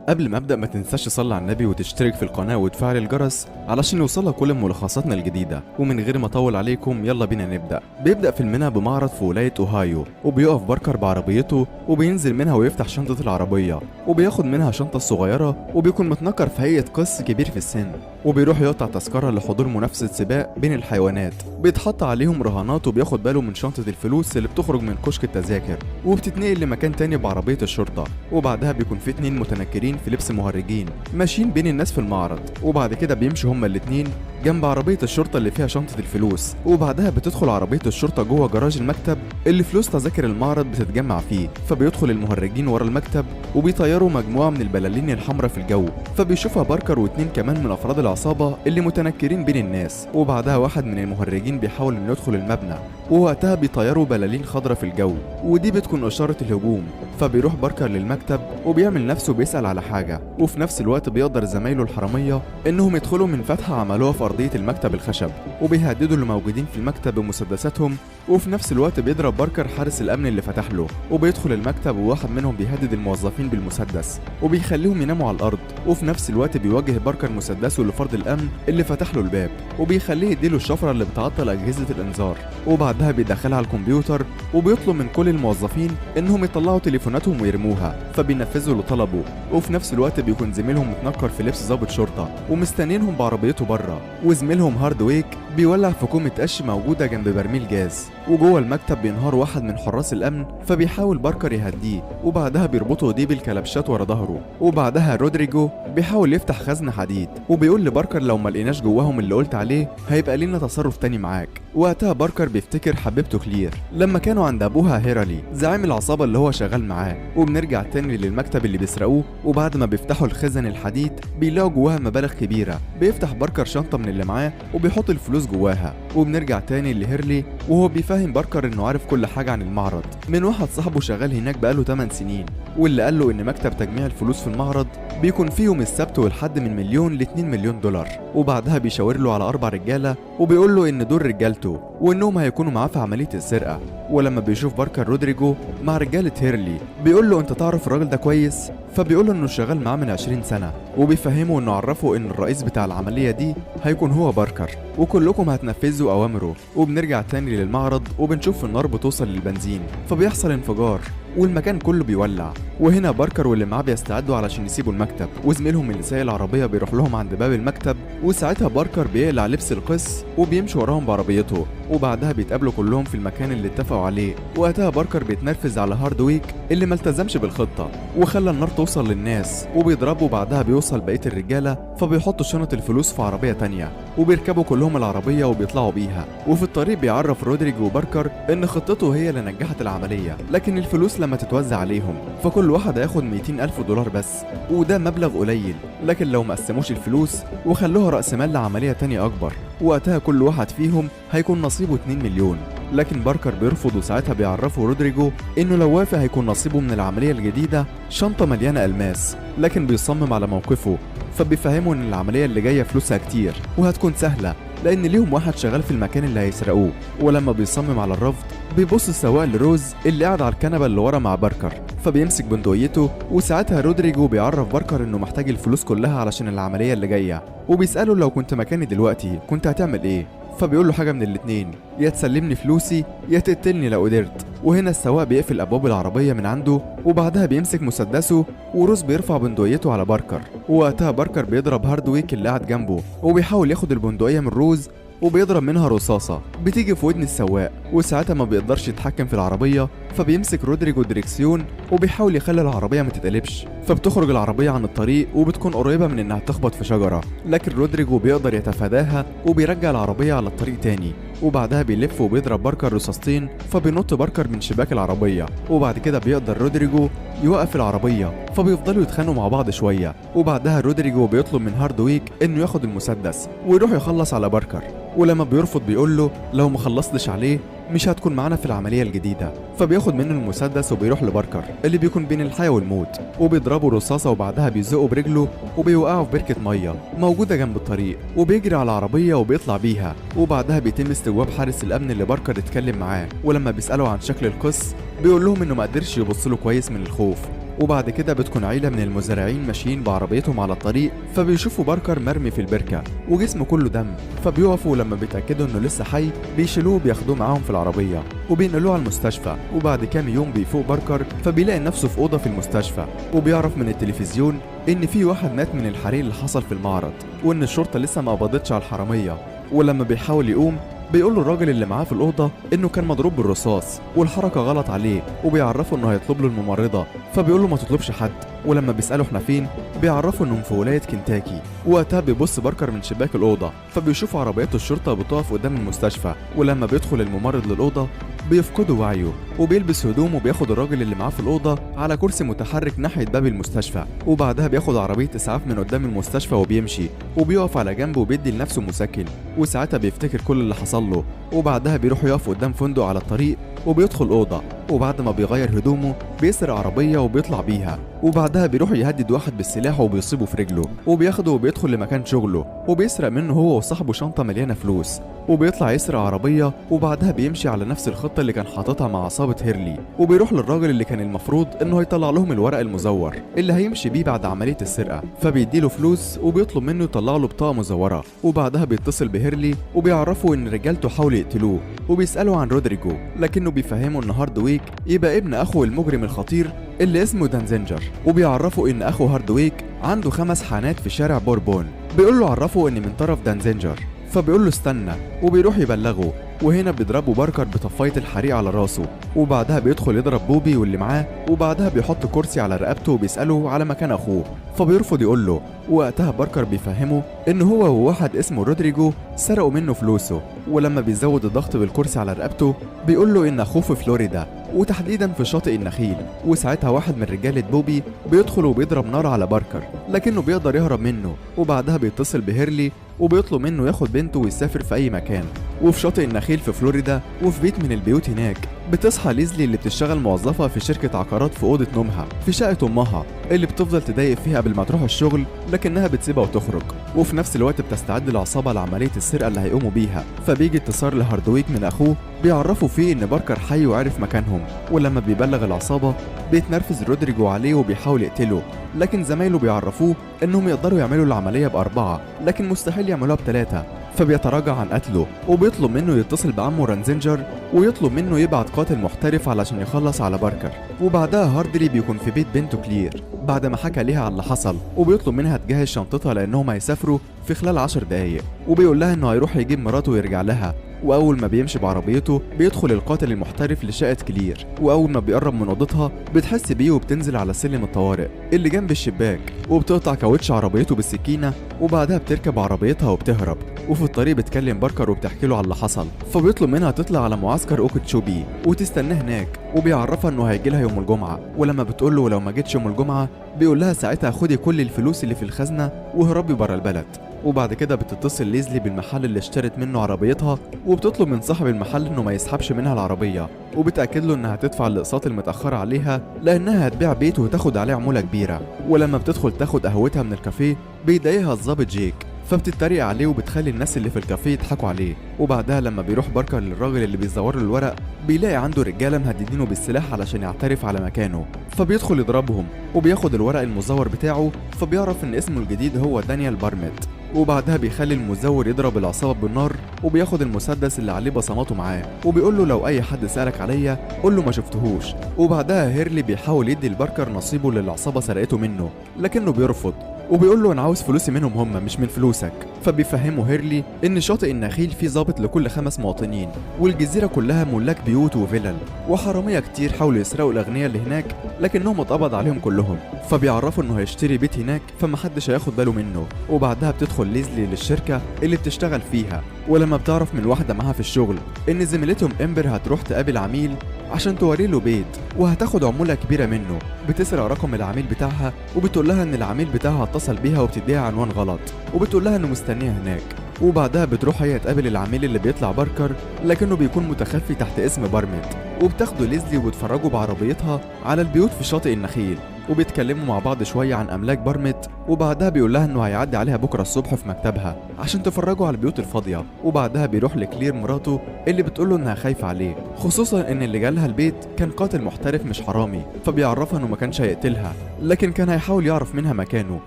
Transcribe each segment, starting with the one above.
قبل ما ابدا ما تنساش تصلي على النبي وتشترك في القناه وتفعل الجرس علشان يوصلك كل ملخصاتنا الجديده. ومن غير ما اطول عليكم يلا بينا نبدا. بيبدا فيلمنا بمعرض في ولايه اوهايو، وبيقف باركر بعربيته وبينزل منها ويفتح شنطه العربيه وبياخد منها شنطه الصغيره، وبيكون متنكر في هيئه قس كبير في السن، وبيروح يقطع تذكره لحضور منافسه سباق بين الحيوانات. بيتحط عليهم رهانات وبياخد باله من شنطه الفلوس اللي بتخرج من كشك التذاكر، وبتتنقل لمكان تاني بعربيه الشرطه. وبعدها بيكون في اتنين متنكرين في لبس مهرجين ماشيين بين الناس في المعرض، وبعد كده بيمشوا هما الاتنين جنب عربية الشرطة اللي فيها شنطة الفلوس. وبعدها بتدخل عربية الشرطة جوه جراج المكتب اللي فلوس تذاكر المعرض بتتجمع فيه. فبيدخل المهرجين ورا المكتب وبيطيروا مجموعة من البلالين الحمراء في الجو، فبيشوفها باركر واتنين كمان من أفراد العصابة اللي متنكرين بين الناس. وبعدها واحد من المهرجين بيحاول انه يدخل المبنى، ووقتها بيطيروا بلالين خضراء في الجو، ودي بتكون إشارة الهجوم. فبيروح باركر للمكتب وبيعمل نفسه بيسأل على حاجة، وفي نفس الوقت بيقدر زمايله الحرامية انهم يدخلوا من فتحة عملوها في أرضية المكتب الخشب، وبيهددوا اللي موجودين في المكتب بمسدساتهم. وفي نفس الوقت بيضرب باركر حارس الأمن اللي فتح له، وبيدخل المكتب وواحد منهم بيهدد الموظفين بالمسدس وبيخليهم يناموا على الأرض. وفي نفس الوقت بيوجه باركر مسدسه لفرد الأمن اللي فتح له الباب، وبيخليه يديله الشفرة اللي بتعطل أجهزة الإنذار. وبعدها بيدخلها على الكمبيوتر وبيطلب من كل الموظفين انهم يطلعوا تليفوناتهم ويرموها، فبينفذوا اللي طلبوا. وفي نفس الوقت بيكون زميلهم متنكر في لبس ضابط شرطة ومستنينهم بعربيته بره، وزميلهم هاردويك بيولع في كومة قش موجودة جنب برميل جاز. وجوه المكتب بينهار واحد من حراس الأمن، فبيحاول باركر يهديه، وبعدها بيربطوا ايديه بالكلبشات ورا ظهره. وبعدها رودريجو بيحاول يفتح خزنة حديد، وبيقول لباركر لو ما لقيناش جواهم اللي قلت عليه هيبقى لنا تصرف تاني معاك. وقتها باركر بيفتكر حبيبته كلير لما كانوا عند ابوها هيرالي زعيم العصابة اللي هو شغال معاه. وبنرجع تاني للمكتب اللي بيسرقوه، وبعد ما بيفتحوا الخزن الحديد بيلاقوا جواها مبالغ كبيرة. بيفتح باركر شنطة من اللي معاه وبيحط الفلوس جواها. وبنرجع تاني لهيرلي وهو بيفهم باركر انه عارف كل حاجة عن المعرض من واحد صاحبه شغال هناك بقاله 8 سنين، واللي قال له ان مكتب تجميع الفلوس في المعرض بيكون فيهم السبت والحد من مليون ل 2 مليون دولار. وبعدها بيشاور له على 4 رجالة وبيقول له ان دول رجالته وانهم هيكونوا معاه في عملية السرقة. ولما بيشوف باركر رودريجو مع رجالة هيرلي بيقول له انت تعرف الراجل ده كويس؟ فبيقول له انه شغال معاه من 20 سنة، وبيفهمه انه عرفه ان الرئيس بتاع العملية دي هيكون هو باركر، وكلكم هتنفذوا اوامره. وبنرجع تاني للمعرض وبنشوف النار بتوصل للبنزين، فبيحصل انفجار والمكان كله بيولع. وهنا باركر واللي معاه بيستعدوا علشان يسيبوا المكتب، وزميلهم اللي سايق العربيه بيروح لهم عند باب المكتب. وساعتها باركر بيقلع لبس القس وبيمشي وراهم بعربيته، وبعدها بيتقابلوا كلهم في المكان اللي اتفقوا عليه. وقتها باركر بيتنرفز على هاردويك اللي ما التزمش بالخطه وخلى النار توصل للناس، وبيضربوا. بعدها بيوصل بقيه الرجاله فبيحطوا شنط الفلوس في عربيه تانية وبيركبوا كلهم العربيه وبيطلعوا بيها. وفي الطريق بيعرف رودريجو وباركر ان خطته هي اللي نجحت العمليه، لكن الفلوس لما تتوزع عليهم فكل واحد هياخد 200,000 دولار بس، وده مبلغ قليل، لكن لو ما قسموش الفلوس وخلوها رأس مال لعملية تانية أكبر وقتها كل واحد فيهم هيكون نصيبه 2 مليون. لكن باركر بيرفض، وساعتها بيعرفوا رودريجو انه لو وافق هيكون نصيبه من العملية الجديدة شنطة مليانة ألماس، لكن بيصمم على موقفه. فبيفهموا ان العملية اللي جاية فلوسها كتير وهتكون سهلة لان ليهم واحد شغال في المكان اللي هيسرقوه. ولما بيصمم على الرفض بيبص السواق لروز اللي قاعد على الكنبه اللي ورا مع باركر، فبيمسك بندقيته. وساعتها رودريجو بيعرف باركر انه محتاج الفلوس كلها علشان العمليه اللي جايه، وبيساله لو كنت مكاني دلوقتي كنت هتعمل ايه؟ فبيقول له حاجه من الاتنين، يا تسلمني فلوسي يا تقتلني لو قدرت. وهنا السواق بيقفل ابواب العربيه من عنده، وبعدها بيمسك مسدسه وروز بيرفع بندقيته على باركر. ووقتها باركر بيضرب هاردويك اللي قاعد جنبه وبيحاول ياخد البندقيه من روز، وبيضرب منها رصاصة بتيجي في ودن السواق. وساعتها ما بيقدرش يتحكم في العربية، فبيمسك رودريجو دريكسيون وبيحاول يخلي العربية ما تتقلبش. فبتخرج العربية عن الطريق وبتكون قريبة من انها تخبط في شجرة، لكن رودريجو بيقدر يتفاداها وبيرجع العربية على الطريق تاني. وبعدها بيلف وبيضرب باركر رصاصتين، فبينط باركر من شباك العربية. وبعد كده بيقدر رودريجو يوقف العربية، فبيفضلوا يتخانقوا مع بعض شوية. وبعدها رودريجو بيطلب من هاردويك انه ياخد المسدس ويروح يخلص على باركر، ولما بيرفض بيقول له لو ما خلصتش عليه مش هتكون معانا في العملية الجديدة. فبياخد منه المسدس وبيروح لباركر اللي بيكون بين الحياة والموت، وبيضربه رصاصة وبعدها بيزقه برجله وبيوقعه في بركة مية موجودة جنب الطريق، وبيجري على العربية وبيطلع بيها. وبعدها بيتم استجواب حارس الأمن اللي باركر اتكلم معاه، ولما بيسأله عن شكل القس بيقول لهم انه ما قدرش يبص له كويس من الخوف. وبعد كده بتكون عيلة من المزارعين ماشيين بعربيتهم على الطريق، فبيشوفوا باركر مرمي في البركة وجسمه كله دم، فبيقفوا لما بيتأكدوا انه لسه حي بيشيلوه وبياخدوه معاهم في العربية وبينقلوه على المستشفى. وبعد كام يوم بيفوق باركر فبيلاقي نفسه في أوضة في المستشفى، وبيعرف من التلفزيون ان في واحد مات من الحريق اللي حصل في المعرض، وان الشرطة لسه ما قبضتش على الحرامية. ولما بيحاول يقوم بيقول له الراجل اللي معاه في الأوضة إنه كان مضروب بالرصاص والحركة غلط عليه، وبيعرفه إنه هيطلب له الممرضة، فبيقول له ما تطلبش حد. ولما بيسأله إحنا فين بيعرفه إنهم في ولاية كنتاكي. وقتها بيبص باركر من شباك الأوضة فبيشوف عربيات الشرطة بتقف قدام المستشفى، ولما بيدخل الممرض للأوضة بيفقده وعيه وبيلبس هدوم وبياخد الراجل اللي معاه في الأوضة على كرسي متحرك ناحية باب المستشفى، وبعدها بياخد عربية إسعاف من قدام المستشفى وبيمشي وبيقف على جنب وبيدي لنفسه مسكن، وساعتها بيفتكر كل اللي حصل له. وبعدها بيروح يقف قدام فندق على الطريق وبيدخل أوضة، وبعد ما بيغير هدومه بيسرق عربية وبيطلع بيها، وبعدها بيروح يهدد واحد بالسلاح وبيصيبه في رجله وبياخده وبيدخل لمكان شغله وبيسرق منه هو وصاحبه شنطة مليانة فلوس، وبيطلع يسرق عربية، وبعدها بيمشي على نفس الخطة اللي كان حاططها مع عصابة هيرلي، وبيروح للراجل اللي كان المفروض انه هيطلع لهم الورق المزور اللي هيمشي بيه بعد عملية السرقة، فبيديله فلوس وبيطلب منه يطلع له بطاقة مزورة. وبعدها بيتصل بهيرلي وبيعرفه ان رجالته حاولوا يقتلوه، وبيسألوا عن رودريجو لكنه بيفهمه ان هاردويك يبقى ابن اخو المجرم الخطير اللي اسمه دانزنجر، وبيعرفوا ان اخو هاردويك عنده 5 حانات في شارع بوربون. بيقول له عرفه ان من طرف دانزنجر، فبيقول له استنى وبيروح يبلغه، وهنا بيضربوا باركر بطفاية الحريق على راسه، وبعدها بيدخل يضرب بوبي واللي معاه، وبعدها بيحط كرسي على رقبته وبيسأله على مكان اخوه، فبيرفض يقول له. وقتها باركر بيفهمه ان هو وواحد اسمه رودريجو سرقوا منه فلوسه، ولما بيزود الضغط بالكرسي على رقبته بيقول له ان اخوه في فلوريدا وتحديدا في شاطئ النخيل. وساعتها واحد من رجالة بوبي بيدخل وبيضرب نار على باركر لكنه بيقدر يهرب منه، وبعدها بيتصل بهيرلي وبيطلب منه ياخد بنته ويسافر في اي مكان. وفي شاطئ النخيل في فلوريدا وفي بيت من البيوت هناك بتصحى ليزلي اللي بتشتغل موظفة في شركة عقارات في أوضة نومها في شقة أمها اللي بتفضل تضايق فيها قبل ما تروح الشغل لكنها بتسيبها وتخرج، وفي نفس الوقت بتستعد العصابة لعملية السرقة اللي هيقوموا بيها. فبيجي اتصال لهاردويك من أخوه بيعرفوا فيه إن باركر حي وعرف مكانهم، ولما بيبلغ العصابة بيتنرفز رودريجو عليه وبيحاول يقتله، لكن زمايله بيعرفوه إنهم يقدروا يعملوا العملية ب4 لكن مستحيل يعملوها ب3، فبيتراجع عن قتله وبيطلب منه يتصل بعمه رانزنجر ويطلب منه يبعت قاتل محترف علشان يخلص على باركر. وبعدها هاردلي بيكون في بيت بنته كلير بعد ما حكى ليها على اللي حصل، وبيطلب منها تجهز شنطتها لانهم هيسافروا في خلال 10 دقايق، وبيقول لها انه هيروح يجيب مراته ويرجع لها. واول ما بيمشي بعربيته بيدخل القاتل المحترف لشقة كلير، واول ما بيقرب من اوضتها بتحس بيه وبتنزل على سلم الطوارئ اللي جنب الشباك وبتقطع كاوتش عربيته بالسكينة، وبعدها بتركب عربيتها وبتهرب. وفي الطريق بتكلم باركر وبتحكي له على اللي حصل، فبيطلب منها تطلع على معسكر اوكتشوبي وتستناه هناك، وبيعرفها انه هيجي لها يوم الجمعة. ولما بتقول له لو ما جتش يوم الجمعة بيقول لها ساعتها خدي كل الفلوس اللي في الخزنة وهربي بره البلد. وبعد كده بتتصل ليزلي بالمحل اللي اشترت منه عربيتها وبتطلب من صاحب المحل انه ما يسحبش منها العربية، وبتأكد له انها هتدفع الاقساط المتأخرة عليها لانها هتبيع بيته وتاخد عليه عمولة كبيرة. ولما بتدخل تاخد قهوتها من الكافيه بيضايقها الضابط جيك، فبتتريق عليه وبتخلي الناس اللي في الكافيه يضحكوا عليه. وبعدها لما بيروح باركر للراجل اللي بيزور له الورق بيلاقي عنده رجاله مهددينه بالسلاح علشان يعترف على مكانه، فبيدخل يضربهم وبياخد الورق المزور بتاعه، فبيعرف ان اسمه الجديد هو دانيال بارميت. وبعدها بيخلي المزور يضرب العصابه بالنار وبياخد المسدس اللي عليه بصماته معاه، وبيقول له لو اي حد سالك عليا قول له ما شفتهوش. وبعدها هيرلي بيحاول يدي لباركر نصيبه اللي العصابه سرقته منه لكنه بيرفض، وبيقول له انا عاوز فلوسي منهم هم مش من فلوسك. فبيفهمه هيرلي ان شاطئ النخيل فيه ضابط لكل 5 مواطنين، والجزيره كلها ملاك بيوت وفلل، وحراميه كتير حاولوا يسرقوا الاغنياء اللي هناك لكنهم اتقبض عليهم كلهم، فبيعرفوا انه هيشتري بيت هناك فمحدش هياخد باله منه. وبعدها بتدخل ليزلي للشركه اللي بتشتغل فيها، ولما بتعرف من واحده معاها في الشغل ان زميلتهم امبر هتروح تقابل عميل عشان توري له بيت وهتاخد عموله كبيره منه، بتسرق رقم العميل بتاعها وبتقول لها ان العميل بتاعها اتصل بيها وبتديها عنوان غلط، وبتقول لها انه مستنيها هناك. وبعدها بتروح هي تقابل العميل اللي بيطلع باركر لكنه بيكون متخفي تحت اسم بارميت، وبتاخده ليزلي وبتفرجوا بعربيتها على البيوت في شاطئ النخيل. وبيتكلموا مع بعض شويه عن املاك بارمت، وبعدها بيقول لها انه هيعدي عليها بكره الصبح في مكتبها عشان تفرجوا على البيوت الفاضيه. وبعدها بيروح لكلير مراته اللي بتقول له انها خايفه عليه، خصوصا ان اللي جالها البيت كان قاتل محترف مش حرامي، فبيعرفها انه ما كانش هيقتلها لكن كان هيحاول يعرف منها مكانه.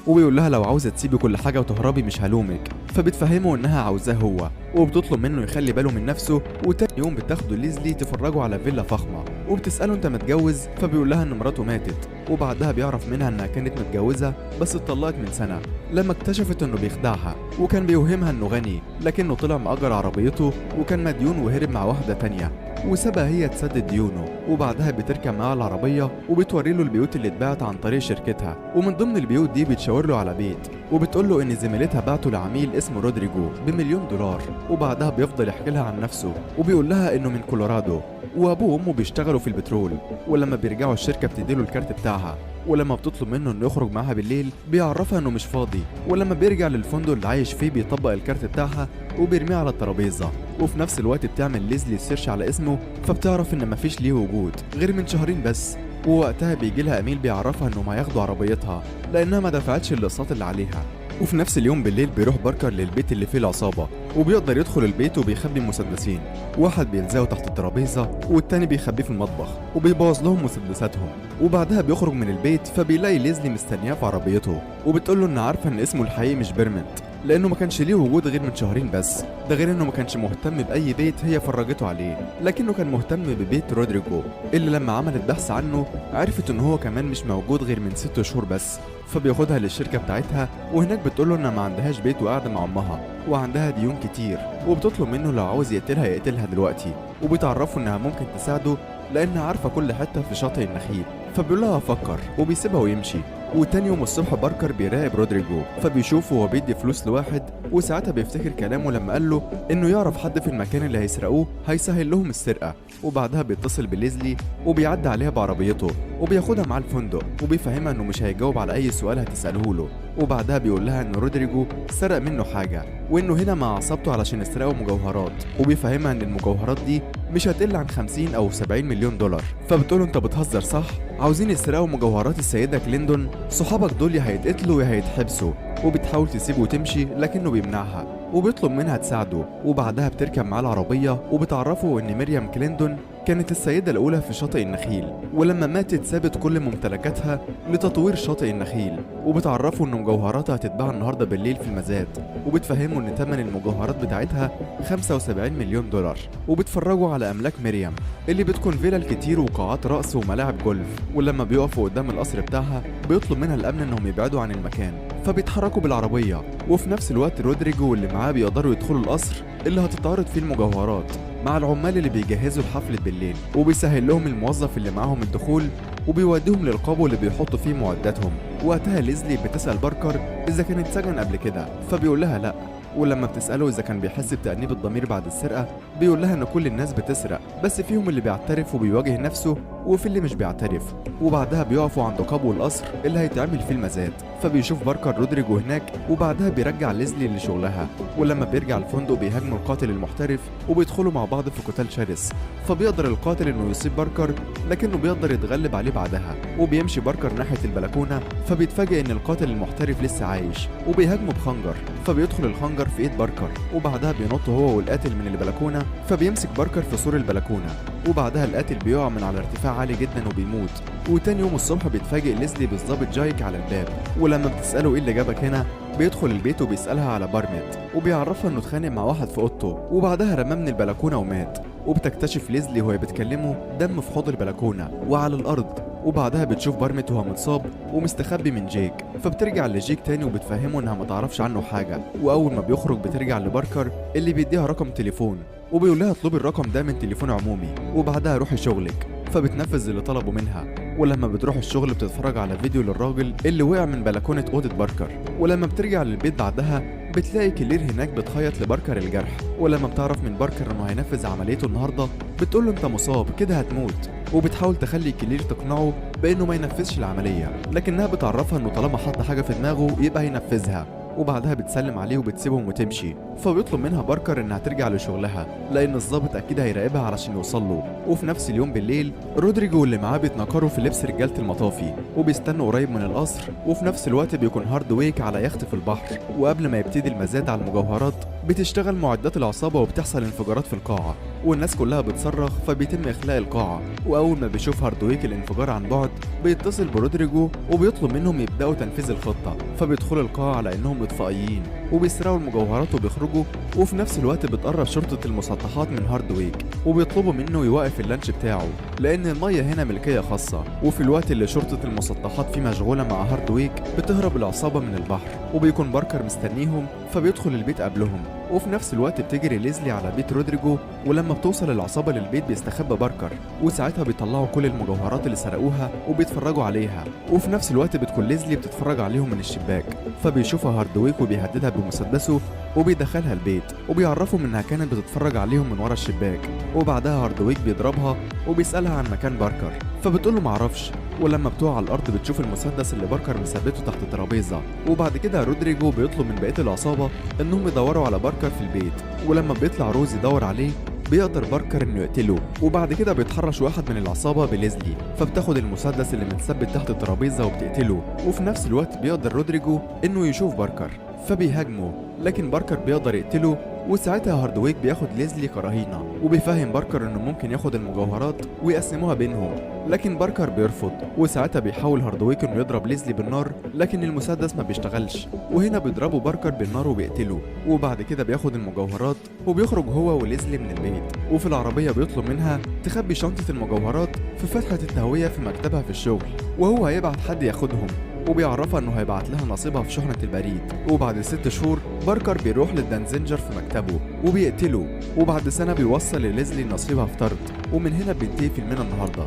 وبيقول لها لو عاوزه تسيبي كل حاجه وتهربي مش هلومك، فبتفهمه انها عاوزاه هو، وبتطلب منه يخلي باله من نفسه. وتاني يوم بتاخده ليزلي تفرجوا على فيلا فخمه، وبتساله انت متجوز؟ فبيقول لها ان مراته ماتت. وبعدها بيعرف منها انها كانت متجوزه بس اتطلقت من سنه لما اكتشفت انه بيخدعها، وكان بيوهمها انه غني لكنه طلع مأجر عربيته وكان مديون وهرب مع واحده تانيه وسابها هي تسدد ديونه. وبعدها بتركب معاه العربيه وبتوري له البيوت اللي اتباعت عن طريق شركتها، ومن ضمن البيوت دي بتشاور له على بيت وبتقول له ان زميلتها بعته لعميل اسمه رودريجو ب1,000,000 دولار. وبعدها بيفضل يحكي لها عن نفسه وبيقول لها انه من كولورادو وابوه وامه بيشتغلوا في البترول، ولما بيرجعوا الشركه بتديله الكارت بتاعها، ولما بتطلب منه انه يخرج معاها بالليل بيعرفها انه مش فاضي. ولما بيرجع للفندق اللي عايش فيه بيطبق الكارت بتاعها وبيرميه على الترابيزه. وفي نفس الوقت بتعمل ليزلي سيرش على اسمه، فبتعرف ان مفيش ليه وجود غير من شهرين بس. ووقتها بيجي لها اميل بيعرفها انهم هياخدوا عربيتها لانها ما دفعتش الاقساط اللي عليها. وفي نفس اليوم بالليل بيروح باركر للبيت اللي فيه العصابه، وبيقدر يدخل البيت وبيخبي مسدسين، واحد بيلزقه تحت الترابيزه والتاني بيخبيه في المطبخ وبيبوظ لهم مسدساتهم. وبعدها بيخرج من البيت فبيلاقي ليزلي مستنياه في عربيته وبتقول له ان عارفه ان اسمه الحقيقي مش بيرمنت لانه ما كانش ليه وجود غير من شهرين بس. ده غير انه ما كانش مهتم باي بيت هي فرجته عليه، لكنه كان مهتم ببيت رودريجو اللي لما عملت بحث عنه عرفت ان هو كمان مش موجود غير من 6 شهور بس. فبياخدها للشركه بتاعتها وهناك بتقول له انها ما عندهاش بيت وقاعده مع امها وعندها ديون كتير، وبتطلب منه لو عاوز يقتلها يقتلها دلوقتي، وبتعرفه انها ممكن تساعده لانها عارفه كل حته في شاطئ النخيل. فبيقول لها افكر وبيسيبها ويمشي. وتاني يوم الصبح باركر بيراقب رودريجو فبيشوفه وهو بيدي فلوس لواحد، وساعتها بيفتكر كلامه لما قال له انه يعرف حد في المكان اللي هيسرقوه هيسهل لهم السرقه. وبعدها بيتصل بليزلي وبيعدي عليها بعربيته وبياخدها معاه الفندق وبيفهمها انه مش هيجاوب على اي سؤال هتساله له. وبعدها بيقول لها ان رودريجو سرق منه حاجه وانه هنا مع عصابته علشان يسرقوا مجوهرات، وبيفهمها ان المجوهرات دي مش هتقل عن 50 أو 70 مليون دولار. فبتقوله انت بتهزر صح؟ عاوزين يسرقوا مجوهرات السيده كليندون، صحابك دول يا هيتقتلوا يا هيتحبسوا. وبتحاول تسيبه وتمشي لكنه بيمنعها وبيطلب منها تساعده. وبعدها بتركب معاه العربيه وبتعرفه ان مريم كليندون كانت السيدة الأولى في شاطئ النخيل، ولما ماتت سابت كل ممتلكاتها لتطوير شاطئ النخيل. وبتعرفه إن مجوهراتها هتتباع النهارده بالليل في المزاد، وبتفهمه إن ثمن المجوهرات بتاعتها 75 مليون دولار. وبتفرجوا على أملاك مريم اللي بتكون فيلل كتير وقاعات رقص وملاعب جولف. ولما بيقفوا قدام القصر بتاعها بيطلب منها الأمن إنهم يبعدوا عن المكان، فبيتحركوا بالعربية. وفي نفس الوقت رودريجو واللي معاه بيقدروا يدخلوا القصر اللي هتتعرض فيه المجوهرات مع العمال اللي بيجهزوا الحفلة بالليل، وبيسهل لهم الموظف اللي معاهم الدخول وبيوديهم للقابو اللي بيحطوا فيه معداتهم. وقتها ليزلي بتسأل باركر إذا كان اتسجن قبل كده، فبيقول لها لأ. ولما بتسأله إذا كان بيحس بتأنيب الضمير بعد السرقة بيقول لها إن كل الناس بتسرق، بس فيهم اللي بيعترف وبيواجه نفسه وفي اللي مش بيعترف. وبعدها بيقفوا عند قابو القصر اللي هيتعمل فيه المزاد، فبيشوف باركر رودريجو هناك وبعدها بيرجع ليزلي لشغلها. ولما بيرجع الفندق بيهاجموا القاتل المحترف وبيدخلوا مع بعض في قتال شرس، فبيقدر القاتل إنه يصيب باركر لكنه بيقدر يتغلب عليه بعدها. وبيمشي باركر ناحية البلكونة فبيتفاجئ إن القاتل المحترف لسه عايش وبيهاجمه بخنجر، فبيدخل الخنجر في ايد باركر وبعدها بينط هو والقاتل من البلكونه، فبيمسك باركر في سور البلكونه. وبعدها القاتل بيقع من على ارتفاع عالي جدا وبيموت. وتاني يوم الصبح بيتفاجئ ليزلي بالظابط جايك على الباب، ولما بتساله ايه اللي جابك هنا بيدخل البيت وبيسالها على بارميت وبيعرفها انه اتخانق مع واحد في اوضته وبعدها رماه من البلكونه ومات. وبتكتشف ليزلي وهي بتكلمه دم في حوض البلكونه وعلى الارض. وبعدها بتشوف بارميت وهو متصاب ومستخبي من جيك، فبترجع لجيك تاني وبتفهمه انها متعرفش عنه حاجه. واول ما بيخرج بترجع لباركر اللي بيديها رقم تليفون وبيقول لها اطلبي الرقم ده من تليفون عمومي وبعدها روحي شغلك، فبتنفذ اللي طلبه منها. ولما بتروح الشغل بتتفرج على فيديو للراجل اللي وقع من بلكونه اوضه باركر. ولما بترجع للبيت بعدها بتلاقي كلير هناك بتخيط لباركر الجرح. ولما بتعرف من باركر انه هينفذ عمليته النهارده بتقول له انت مصاب كده هتموت، وبتحاول تخلي كلير تقنعه بانه ما ينفذش العمليه، لكنها بتعرفها انه طالما حط حاجه في دماغه يبقى هينفذها. وبعدها بتسلم عليه وبتسيبهم وتمشي. فبيطلب منها باركر انها ترجع لشغلها لان الضابط اكيد هيراقبها علشان يوصل له. وفي نفس اليوم بالليل رودريجو واللي معاه بيتنكروا في لبس رجاله المطافي وبيستنوا قريب من القصر، وفي نفس الوقت بيكون هاردويك على يخت في البحر. وقبل ما يبتدي المزاد على المجوهرات بتشتغل معدات العصابه وبتحصل انفجارات في القاعه والناس كلها بتصرخ، فبيتم اخلاء القاعه. واول ما بيشوف هاردويك الانفجار عن بعد بيتصل برودريجو وبيطلب منهم يبداوا تنفيذ الخطه. فبيدخلوا القاعه على انهم اطفائيين وبيسرقوا المجوهرات وبيخرجوا. وفي نفس الوقت بتقرب شرطه المسطحات من هاردويك وبيطلبوا منه يوقف اللانش بتاعه لان الميه هنا ملكيه خاصه. وفي الوقت اللي شرطه المسطحات فيه مشغوله مع هاردويك بتهرب العصابه من البحر وبيكون باركر مستنيهم، فبيدخل البيت قبلهم. وفي نفس الوقت بتجري ليزلي على بيت رودريجو، ولما بتوصل العصابه للبيت بيستخبى باركر وساعتها بيطلعوا كل المجوهرات اللي سرقوها وبيتفرجوا عليها. وفي نفس الوقت بتكون ليزلي بتتفرج عليهم من الشباك، فبيشوفها هاردويك وبيهددها بمسدسه وبيدخلها البيت وبيعرفهم انها كانت بتتفرج عليهم من ورا الشباك. وبعدها هاردويك بيضربها وبيسالها عن مكان باركر، فبتقول له معرفش. ولما بتقع على الارض بتشوف المسدس اللي باركر مثبته تحت الترابيزه. وبعد كده رودريجو بيطلب من بقيه العصابه انهم يدوروا على باركر في البيت، ولما بيطلع روز يدور عليه بيقدر باركر انه يقتله. وبعد كده بيتحرش واحد من العصابه بليزلي، فبتاخد المسدس اللي متثبت تحت الترابيزه وبتقتله. وفي نفس الوقت بيقدر رودريجو انه يشوف باركر فبيهاجمه، لكن باركر بيقدر يقتله. وساعتها هاردويك بياخد ليزلي كرهينه وبيفهم باركر انه ممكن ياخد المجوهرات ويقسموها بينهم، لكن باركر بيرفض. وساعتها بيحاول هاردويك انه يضرب ليزلي بالنار لكن المسدس ما بيشتغلش، وهنا بيضربه باركر بالنار وبيقتله. وبعد كده بياخد المجوهرات وبيخرج هو وليزلي من البيت، وفي العربيه بيطلب منها تخبي شنطه المجوهرات في فتحه التهويه في مكتبها في الشغل، وهو هيبعت حد ياخدهم وبيعرفها انه هيبعت لها نصيبها في شحنة البريد. وبعد 6 شهور باركر بيروح للدانزنجر في مكتبه وبيقتله، وبعد سنة بيوصل لليزلي نصيبها في طرد. ومن هنا بينتهي فيلمنا النهارده.